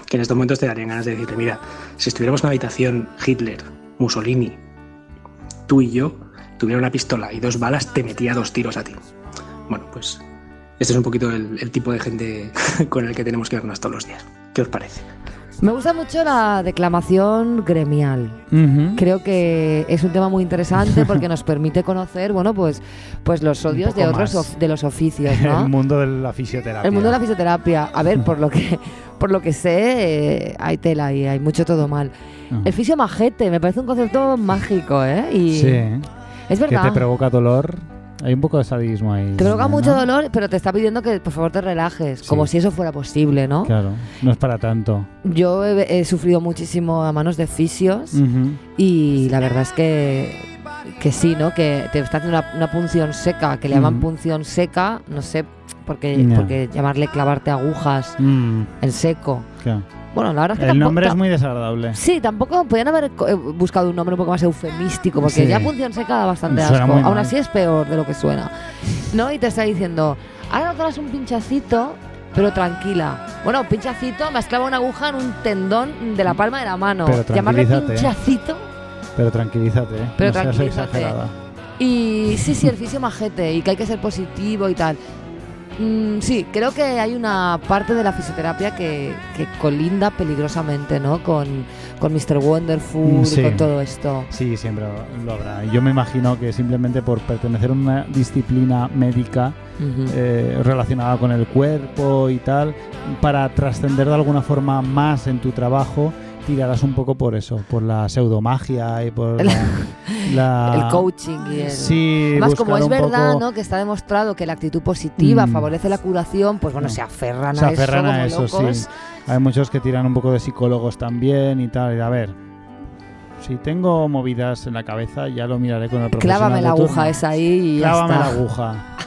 que en estos momentos te darían ganas de decirte, mira, si estuviéramos en una habitación Hitler, Mussolini, tú y yo, tuviera una pistola y 2 balas, te metía 2 tiros a ti. Bueno, pues este es un poquito el tipo de gente con el que tenemos que vernos todos los días. ¿Qué os parece? Me gusta mucho la declamación gremial. Creo que es un tema muy interesante porque nos permite conocer, bueno, pues los odios de otros de los oficios, ¿no? El mundo de la fisioterapia. El mundo de la fisioterapia. A ver, por lo que sé, hay tela y hay mucho todo mal. El fisio majete me parece un concepto mágico, ¿eh? Y sí. Es verdad. Que te provoca dolor. Hay un poco de sadismo ahí. Te provoca mucho dolor, pero te está pidiendo que por favor te relajes, como si eso fuera posible, ¿no? Claro, no es para tanto. Yo he sufrido muchísimo a manos de fisios y la verdad es que sí, ¿no? Que te está haciendo una punción seca, que le llaman punción seca, no sé porque llamarle clavarte agujas en seco. Claro. Bueno, la verdad es que el nombre es muy desagradable. Sí, tampoco podían haber buscado un nombre un poco más eufemístico, porque ya punción seca da bastante asco. Aún así es peor de lo que suena, ¿no? Y te está diciendo, ahora notarás un pinchacito, pero tranquila. Bueno, pinchacito, me has clavado una aguja en un tendón de la palma de la mano. Llamarle pinchacito. Pero tranquilízate, pero no tranquilízate. Seas exagerada. Y sí, el fisio majete, y que hay que ser positivo y tal. Sí, creo que hay una parte de la fisioterapia que colinda peligrosamente, ¿no? Con Mr. Wonderful y con todo esto. Sí, siempre lo habrá. Yo me imagino que simplemente por pertenecer a una disciplina médica relacionada con el cuerpo y tal, para trascender de alguna forma más en tu trabajo, tirarás un poco por eso, por la pseudomagia y por el coaching y el... Sí, además, como es verdad, poco... ¿no?, que está demostrado que la actitud positiva favorece la curación, pues bueno, se aferran a eso como locos. Sí. Hay muchos que tiran un poco de psicólogos también y tal. Y a ver, si tengo movidas en la cabeza, ya lo miraré con el profesional. Clávame la aguja esa ahí y Clávame ya la está. aguja.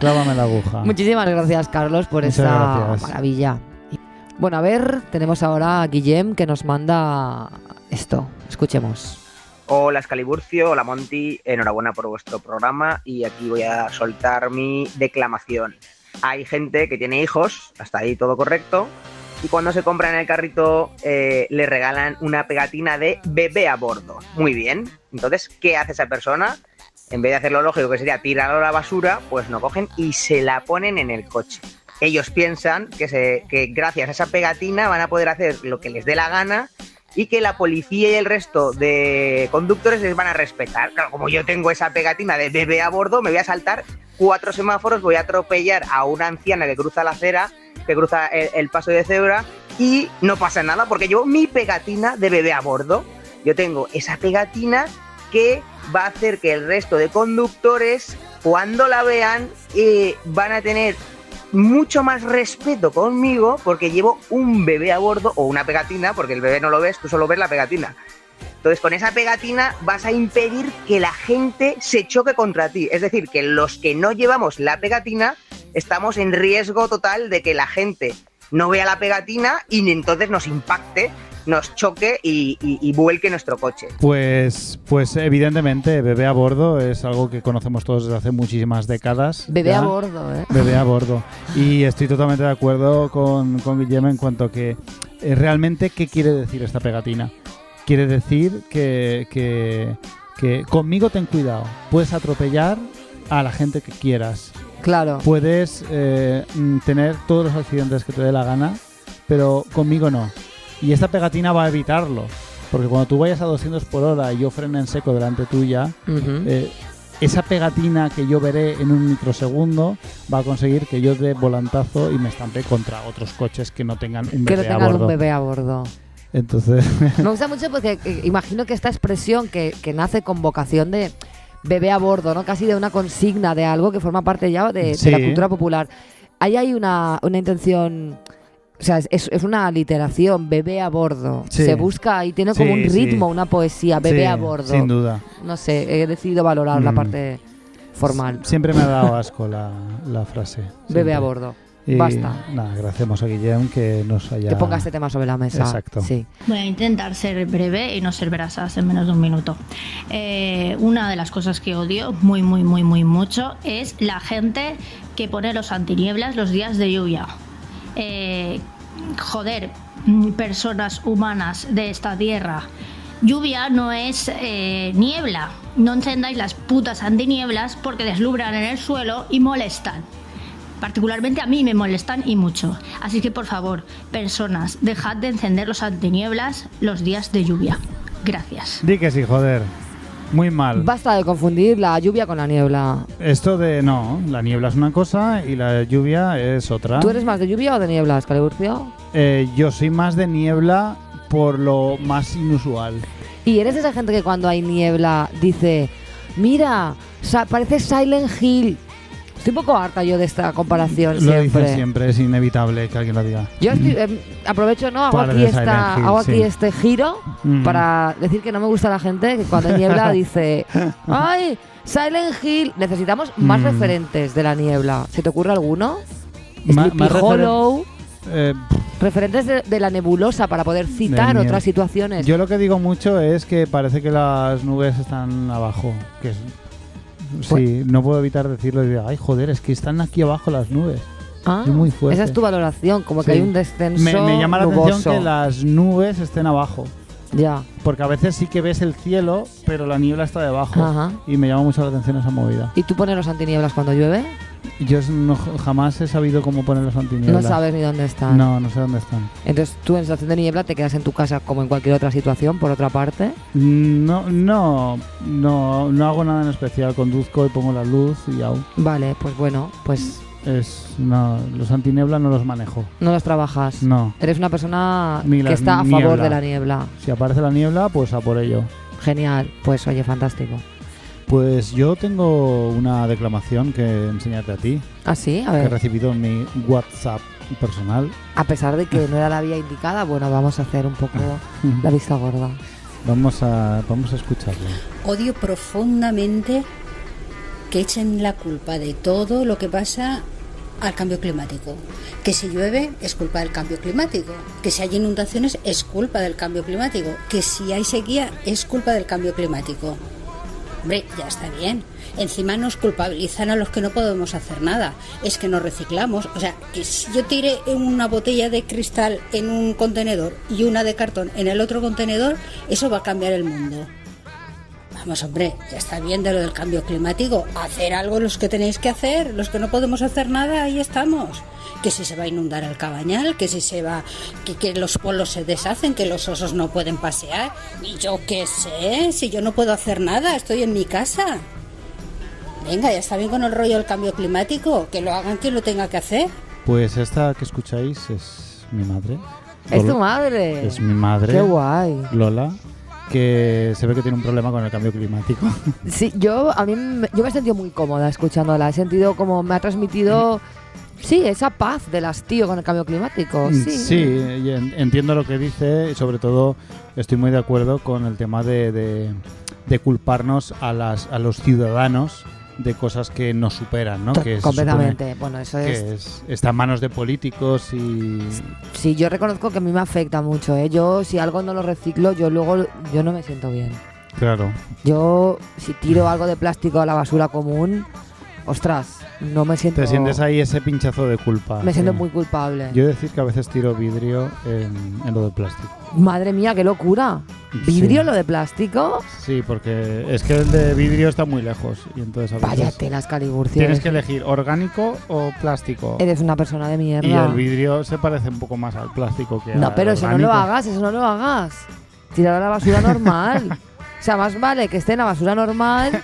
Clávame la aguja. Muchísimas gracias, Carlos, por esa maravilla. Bueno, a ver, tenemos ahora a Guillem que nos manda esto. Escuchemos. Hola Scaliburcio, hola Monty, enhorabuena por vuestro programa y aquí voy a soltar mi declamación. Hay gente que tiene hijos, hasta ahí todo correcto, y cuando se compra en el carrito le regalan una pegatina de bebé a bordo. Muy bien, entonces, ¿qué hace esa persona? En vez de hacer lo lógico, que sería tirarlo a la basura, pues no cogen y se la ponen en el coche. Ellos piensan que gracias a esa pegatina van a poder hacer lo que les dé la gana y que la policía y el resto de conductores les van a respetar. Claro, como yo tengo esa pegatina de bebé a bordo, me voy a saltar 4 semáforos, voy a atropellar a una anciana que cruza la acera, que cruza el paso de cebra, y no pasa nada porque llevo mi pegatina de bebé a bordo. Yo tengo esa pegatina que va a hacer que el resto de conductores, cuando la vean, van a tener mucho más respeto conmigo porque llevo un bebé a bordo o una pegatina, porque el bebé no lo ves, tú solo ves la pegatina. Entonces, con esa pegatina vas a impedir que la gente se choque contra ti. Es decir, que los que no llevamos la pegatina estamos en riesgo total de que la gente no vea la pegatina y entonces nos impacte, nos choque y vuelque nuestro coche. Pues evidentemente, bebé a bordo es algo que conocemos todos desde hace muchísimas décadas. Bebé ¿ya? a bordo, ¿eh? Bebé a bordo. Y estoy totalmente de acuerdo con Guillem en cuanto a que realmente, ¿qué quiere decir esta pegatina? Quiere decir que conmigo ten cuidado. Puedes atropellar a la gente que quieras. Claro. Puedes tener todos los accidentes que te dé la gana, pero conmigo no. Y esta pegatina va a evitarlo. Porque cuando tú vayas a 200 por hora y yo frene en seco delante tuya, esa pegatina que yo veré en un microsegundo va a conseguir que yo dé volantazo y me estampe contra otros coches que no tengan un bebé a bordo. Un bebé a bordo. Entonces... Me gusta mucho porque imagino que esta expresión que nace con vocación de bebé a bordo, ¿no? Casi de una consigna de algo que forma parte ya de la cultura popular. Ahí hay una intención... O sea, es una literación, bebé a bordo. Sí. Se busca y tiene como un ritmo, una poesía, bebé a bordo. Sin duda. No sé, he decidido valorar la parte formal. Siempre me ha dado asco la frase. Siempre. Bebé a bordo. Y basta. Nada, agradecemos a Guillem que nos haya... Que ponga este tema sobre la mesa. Exacto. Sí. Voy a intentar ser breve y no ser brasas en menos de un minuto. Una de las cosas que odio muy mucho es la gente que pone los antinieblas los días de lluvia. Joder, personas humanas de esta tierra, lluvia no es niebla. No encendáis las putas antinieblas porque deslumbran en el suelo y molestan. Particularmente a mí me molestan y mucho. Así que por favor, personas, dejad de encender los antinieblas los días de lluvia. Gracias. Di que sí, joder. Muy mal. Basta de confundir la lluvia con la niebla. Esto de... No, la niebla es una cosa y la lluvia es otra. ¿Tú eres más de lluvia o de niebla, Scaliburcio? Yo soy más de niebla por lo más inusual. ¿Y eres de esa gente que cuando hay niebla dice, mira, parece Silent Hill? Estoy un poco harta yo de esta comparación Lo siempre. dices siempre, es inevitable que alguien lo diga. Yo estoy, aprovecho, ¿no? Hago aquí este giro para decir que no me gusta la gente que cuando hay niebla dice, ¡ay, Silent Hill! Necesitamos más referentes de la niebla. ¿Se te ocurre alguno? Sleepy Hollow. Referentes de la nebulosa para poder citar otras situaciones. Yo lo que digo mucho es que parece que las nubes están abajo. Que es... Sí, no puedo evitar decirlo y digo, ay joder, es que están aquí abajo las nubes. Es muy fuerte. Esa es tu valoración, como que hay un descenso me llama la nuboso. atención que las nubes estén abajo. Ya. Porque a veces sí que ves el cielo, pero la niebla está debajo. Ajá. Y me llama mucho la atención esa movida. ¿Y tú pones los antinieblas cuando llueve? Yo jamás he sabido cómo poner las antinieblas. No sabes ni dónde están. No sé dónde están. Entonces tú en situación de niebla te quedas en tu casa como en cualquier otra situación, por otra parte. No hago nada en especial. Conduzco y pongo la luz y au. Vale, pues bueno, pues... los antiniebla no los manejo. No los trabajas. No. Eres una persona que está a favor de la niebla. Si aparece la niebla, pues a por ello. Genial, pues oye, fantástico. Pues yo tengo una declamación que enseñarte a ti. ¿Ah, sí? A ver. Que he recibido en mi WhatsApp personal. A pesar de que no era la vía indicada, bueno, vamos a hacer un poco la vista gorda. Vamos a escucharlo. Odio profundamente que echen la culpa de todo lo que pasa al cambio climático. Que si llueve es culpa del cambio climático, que si hay inundaciones es culpa del cambio climático, que si hay sequía es culpa del cambio climático. Hombre, ya está bien. Encima nos culpabilizan a los que no podemos hacer nada. Es que nos reciclamos. O sea, que si yo tire una botella de cristal en un contenedor y una de cartón en el otro contenedor, eso va a cambiar el mundo. Vamos, hombre, ya está bien de lo del cambio climático. Hacer algo los que tenéis que hacer, los que no podemos hacer nada, ahí estamos. Que si se va a inundar el Cabañal, que si se va, que los polos se deshacen, que los osos no pueden pasear. Y yo qué sé, si yo no puedo hacer nada, estoy en mi casa. Venga, ya está bien con el rollo del cambio climático, que lo hagan quien lo tenga que hacer. Pues esta que escucháis es mi madre. ¿Es tu madre? Es mi madre. Qué guay. Lola. Que se ve que tiene un problema con el cambio climático. Sí, yo me he sentido muy cómoda escuchándola. He sentido como me ha transmitido, sí, esa paz del hastío con el cambio climático. Sí, entiendo lo que dice y sobre todo estoy muy de acuerdo con el tema de culparnos a los ciudadanos de cosas que nos superan, ¿no? Que completamente. Bueno, eso está en manos de políticos y... Sí, yo reconozco que a mí me afecta mucho, ¿eh? Yo, si algo no lo reciclo, yo no me siento bien. Claro. Yo, si tiro algo de plástico a la basura común, ostras, no me siento... Te sientes ahí ese pinchazo de culpa. Me siento muy culpable. Yo he de decir que a veces tiro vidrio en lo de plástico. Madre mía, qué locura. ¿Vidrio lo de plástico? Sí, porque es que el de vidrio está muy lejos y entonces a veces... Vaya telas, Caliburcio. Tienes que elegir orgánico o plástico. Eres una persona de mierda. Y el vidrio se parece un poco más al plástico que al orgánico. No, pero eso no lo hagas. Tirar a la basura normal. O sea, más vale que esté en la basura normal...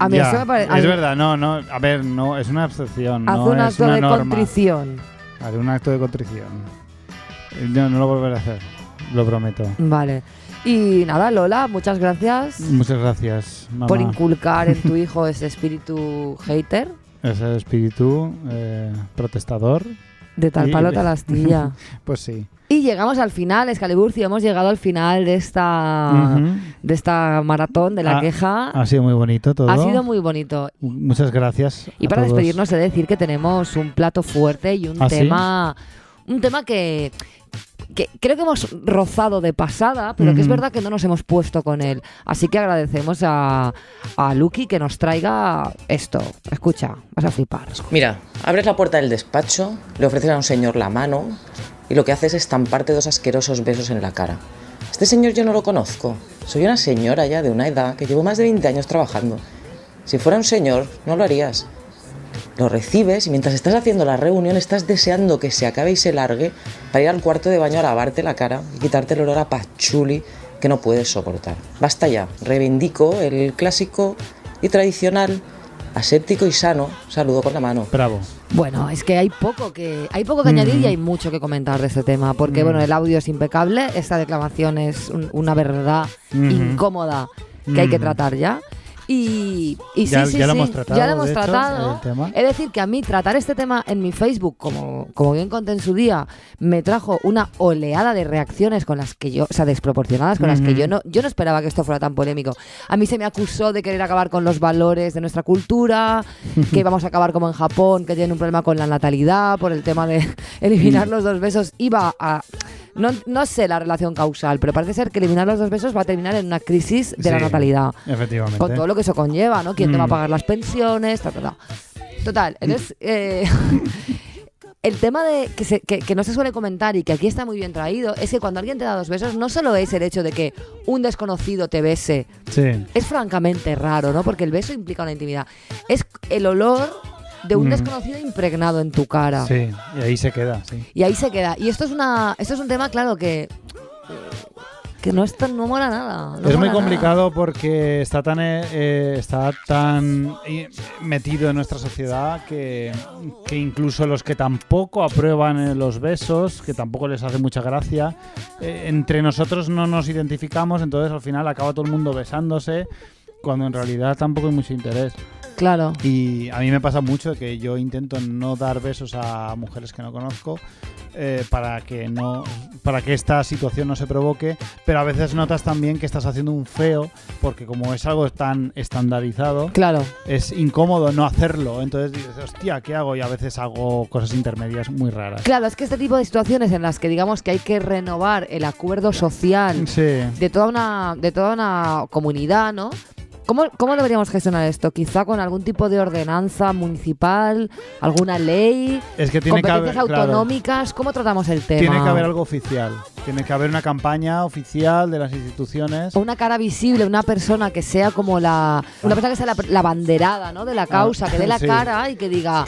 A mí ya, eso me parece... Es verdad, no, a ver, no, es una excepción. Haz no un es acto una de norma. contrición. Haré un acto de contrición. No lo volveré a hacer, lo prometo. Vale. Y nada, Lola, muchas gracias. Muchas gracias, mamá. Por inculcar en tu hijo ese espíritu hater. Ese espíritu protestador. De tal palo tal astilla. Pues sí. Y llegamos al final, Excaliburcio, hemos llegado al final de esta maratón de la queja. Ha sido muy bonito todo. Ha sido muy bonito. Muchas gracias. Y para despedirnos he de decir que tenemos un plato fuerte y un tema que creo que hemos rozado de pasada, pero que es verdad que no nos hemos puesto con él. Así que agradecemos a Lucky que nos traiga esto. Escucha, vas a flipar. Mira, abres la puerta del despacho, le ofreces a un señor la mano y lo que hace es estamparte 2 asquerosos besos en la cara. Este señor yo no lo conozco. Soy una señora ya de una edad que llevo más de 20 años trabajando. Si fuera un señor, no lo harías. Lo recibes y mientras estás haciendo la reunión estás deseando que se acabe y se largue para ir al cuarto de baño a lavarte la cara y quitarte el olor a pachuli que no puedes soportar. Basta ya, reivindico el clásico y tradicional, aséptico y sano saludo con la mano. Bravo. Bueno, es que hay poco que añadir y hay mucho que comentar de este tema, porque bueno, el audio es impecable, esta declamación es una verdad incómoda que hay que tratar ya. Y ya lo hemos tratado. El tema. Es decir, que a mí tratar este tema en mi Facebook, como bien conté en su día, me trajo una oleada de reacciones con las que desproporcionadas, con las que yo no esperaba que esto fuera tan polémico. A mí se me acusó de querer acabar con los valores de nuestra cultura, que íbamos a acabar como en Japón, que tienen un problema con la natalidad, por el tema de eliminar los 2 besos. Iba a... No sé la relación causal, pero parece ser que eliminar los 2 besos va a terminar en una crisis de la natalidad. Efectivamente. Con todo lo que eso conlleva, ¿no? ¿Quién te va a pagar las pensiones? Total. Entonces, el tema que no se suele comentar y que aquí está muy bien traído es que cuando alguien te da 2 besos no solo es el hecho de que un desconocido te bese. Sí. Es francamente raro, ¿no? Porque el beso implica una intimidad. Es el olor de un desconocido impregnado en tu cara. Sí, y ahí se queda, sí. Y ahí se queda. Y esto es un tema, claro, que no mola nada. No es muy mola complicado nada. porque está tan metido en nuestra sociedad que incluso los que tampoco aprueban los besos, que tampoco les hace mucha gracia, entre nosotros no nos identificamos, entonces al final acaba todo el mundo besándose cuando en realidad tampoco hay mucho interés. Claro. Y a mí me pasa mucho que yo intento no dar besos a mujeres que no conozco para que esta situación no se provoque, pero a veces notas también que estás haciendo un feo porque como es algo tan estandarizado, claro, es incómodo no hacerlo, entonces dices, hostia, ¿qué hago? Y a veces hago cosas intermedias muy raras. Claro, es que este tipo de situaciones en las que digamos que hay que renovar el acuerdo social Sí. de toda una comunidad, ¿no? ¿Cómo deberíamos gestionar esto? Quizá con algún tipo de ordenanza municipal, alguna ley, es que tiene competencias que haber, autonómicas. Claro, ¿cómo tratamos el tema? Tiene que haber algo oficial. Tiene que haber una campaña oficial de las instituciones. O una cara visible, una persona que sea como una persona que sea la banderada, ¿no? De la causa, que dé la sí. cara y que diga,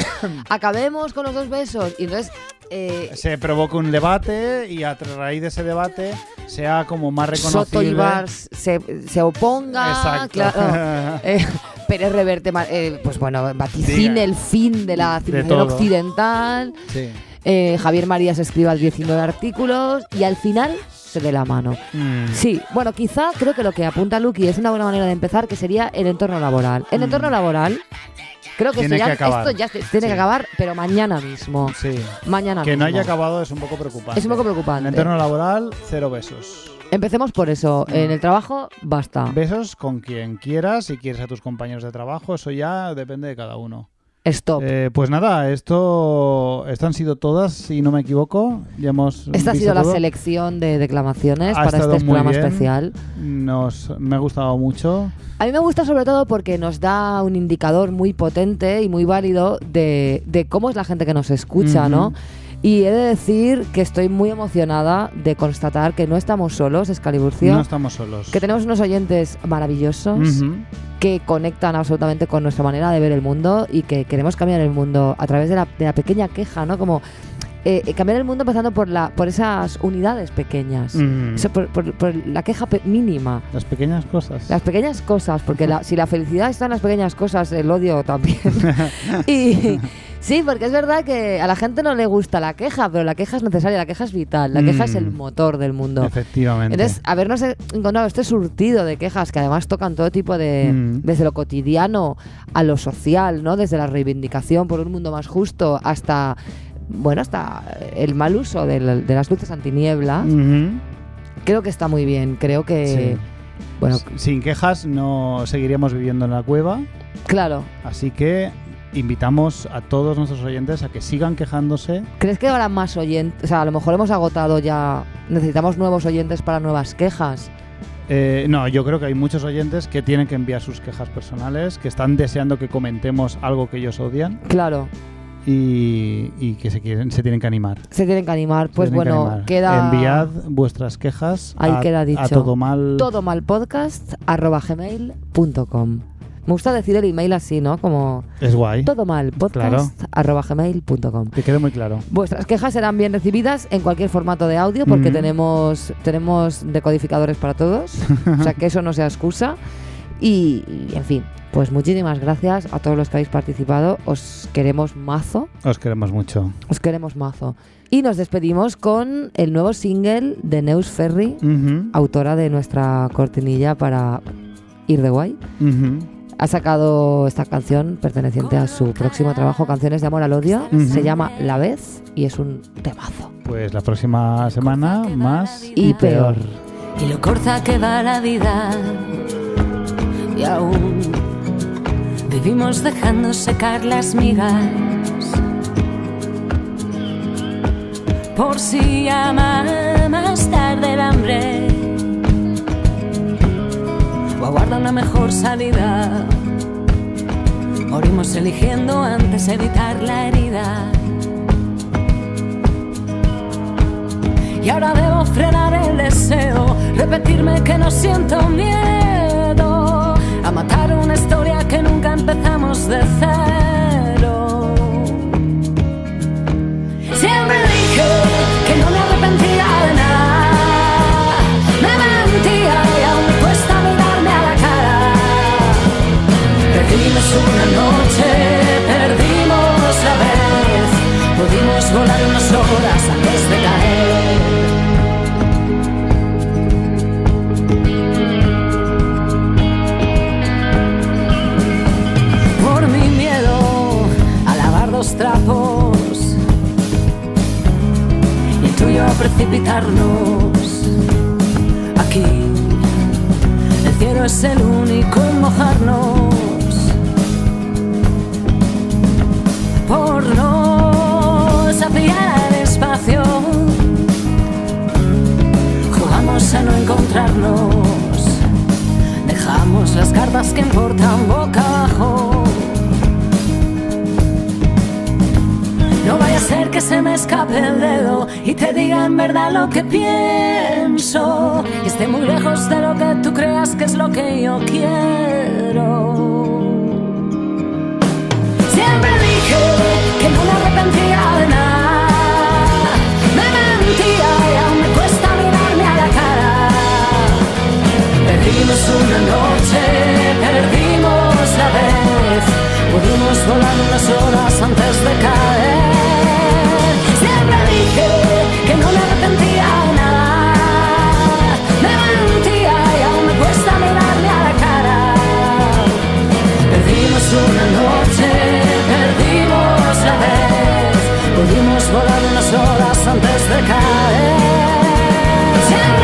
acabemos con los 2 besos. Y entonces se provoca un debate y a raíz de ese debate sea como más reconocible. Soto Ibar se oponga. Exacto. Claro. Pérez Reverte, pues bueno, vaticine el fin de la civilización occidental. Sí. Javier Marías escriba 19 artículos y al final se dé la mano. Sí, bueno, quizá creo que lo que apunta Luqui es una buena manera de empezar, que sería el entorno laboral. El entorno laboral, creo que, esto ya tiene que acabar, pero mañana mismo. Sí. Mañana que mismo. no haya acabado es un poco preocupante. Es un poco preocupante. En el entorno laboral, 0 besos. Empecemos por eso. En el trabajo, basta. Besos con quien quieras. Si quieres a tus compañeros de trabajo, eso ya depende de cada uno. Stop. Pues nada, esto han sido todas, si no me equivoco. Ya hemos Esta ha visto sido la todo. selección de declamaciones Ha para estado este muy programa bien. especial. Me ha gustado mucho. A mí me gusta sobre todo porque nos da un indicador muy potente y muy válido de cómo es la gente que nos escucha, ¿no? Y he de decir que estoy muy emocionada de constatar que no estamos solos, Excaliburcio. No estamos solos. Que tenemos unos oyentes maravillosos que conectan absolutamente con nuestra manera de ver el mundo y que queremos cambiar el mundo a través de la pequeña queja, ¿no? Como cambiar el mundo empezando por esas unidades pequeñas, por la queja mínima. Las pequeñas cosas. Las pequeñas cosas, porque si la felicidad está en las pequeñas cosas, el odio también. Y sí, porque es verdad que a la gente no le gusta la queja, pero la queja es necesaria, la queja es vital, la queja es el motor del mundo. Efectivamente. Entonces, habernos encontrado este surtido de quejas que además tocan todo tipo de... desde lo cotidiano a lo social, ¿no? Desde la reivindicación por un mundo más justo hasta... Bueno, hasta el mal uso de las luces antiniebla. Creo que está muy bien. Creo que... Sí. Bueno, sin quejas no seguiríamos viviendo en la cueva. Claro. Así que invitamos a todos nuestros oyentes a que sigan quejándose. ¿Crees que habrá más oyentes? O sea, a lo mejor hemos agotado ya... Necesitamos nuevos oyentes para nuevas quejas. No, yo creo que hay muchos oyentes que tienen que enviar sus quejas personales, que están deseando que comentemos algo que ellos odian. Claro. Y que se tienen que animar. Se tienen que animar. Pues bueno, queda... Enviad vuestras quejas queda dicho. a todomal... todomalpodcast@gmail.com. Me gusta decir el email así, ¿no? Como... Es guay. todomalpodcast@gmail.com. Que quede muy claro. Vuestras quejas serán bien recibidas en cualquier formato de audio porque tenemos decodificadores para todos. O sea, que eso no sea excusa. Y, en fin, pues muchísimas gracias a todos los que habéis participado. Os queremos mazo. Os queremos mucho. Os queremos mazo. Y nos despedimos con el nuevo single de Neus Ferry, autora de nuestra cortinilla para Ir de Guay. Ha sacado esta canción perteneciente a su próximo trabajo, Canciones de Amor al Odio. Se llama La Vez y es un temazo. Pues la próxima semana más y peor. Y lo corta que va la vida. Y aún vivimos dejando secar las migas. Por si llama más tarde el hambre o aguarda una mejor salida. Morimos eligiendo antes evitar la herida. Y ahora debo frenar el deseo, repetirme que no siento miedo a matar una historia que nunca empezamos de cero. precipitarnos. Aquí el cielo es el único en mojarnos. Por no saciar el espacio, jugamos a no encontrarnos. Dejamos las cartas que importan boca abajo. No vaya a ser que se me escape el dedo y te diga en verdad lo que pienso, y esté muy lejos de lo que tú creas que es lo que yo quiero. Siempre dije que no me arrepentía de nada. Me mentía y aún me cuesta mirarme a la cara. Perdimos una noche, perdimos la vez. Pudimos volar unas horas antes de caer. Siempre dije que no me arrepentía de nada. Me mentía y aún me cuesta mirarme a la cara. Perdimos una noche, perdimos la vez. Pudimos volar unas horas antes de caer. Siempre